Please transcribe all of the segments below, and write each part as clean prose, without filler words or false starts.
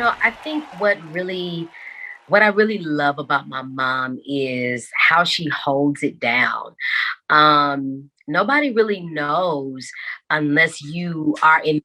I think what I really love about my mom is how she holds it down. Nobody really knows unless you are in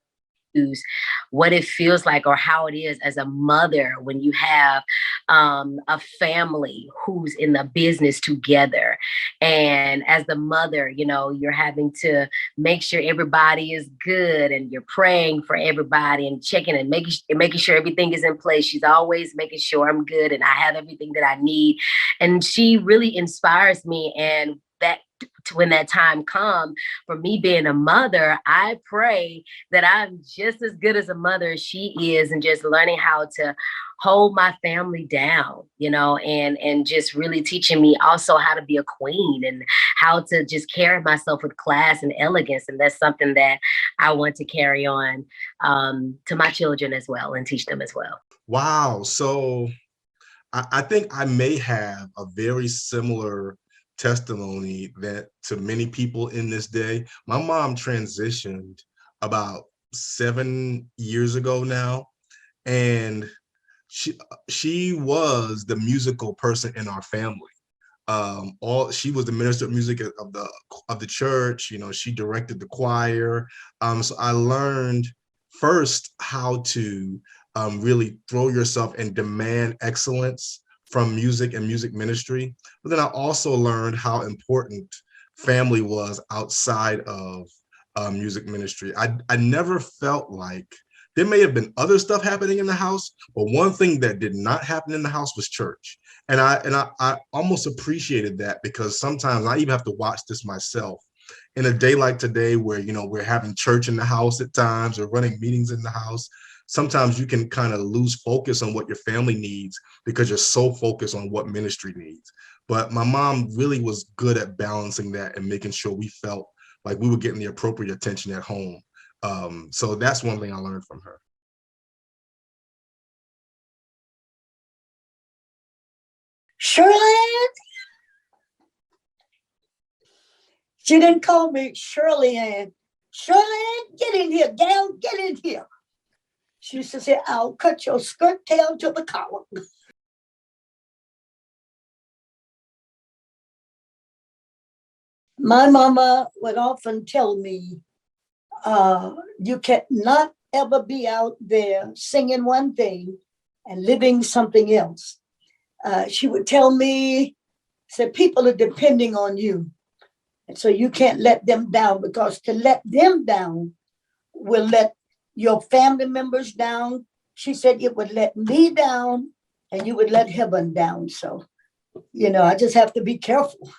shoes what it feels like or how it is as a mother when you have a family who's in the business together. And as the mother, you're having to make sure everybody is good and you're praying for everybody and checking and making sure everything is in place. She's always making sure I'm good and I have everything that I need. And she really inspires me. And that when that time comes for me being a mother, I pray that I'm just as good as a mother as she is, and just learning how to hold my family down, and just really teaching me also how to be a queen and how to just carry myself with class and elegance. And that's something that I want to carry on to my children as well and teach them as well. Wow. So I think I may have a very similar testimony that to many people in this day. My mom transitioned about 7 years ago now, and she was the musical person in our family. All She was the minister of music of the church. She directed the choir. So I learned first how to really throw yourself and demand excellence from music and music ministry. But then I also learned how important family was outside of music ministry. I never felt like there may have been other stuff happening in the house, but one thing that did not happen in the house was church. And I almost appreciated that, because sometimes I even have to watch this myself. In a day like today, where we're having church in the house at times or running meetings in the house, sometimes you can kind of lose focus on what your family needs because you're so focused on what ministry needs. But my mom really was good at balancing that and making sure we felt like we were getting the appropriate attention at home. So that's one thing I learned from her. Shirley, she didn't call me Shirley Ann. Shirley, get in here, gal, get in here. She used to say, I'll cut your skirt tail to the collar. My mama would often tell me, you cannot ever be out there singing one thing and living something else. She would tell me, said, people are depending on you. And so you can't let them down, because to let them down will let your family members down. She said it would let me down and you would let heaven down. So, I just have to be careful.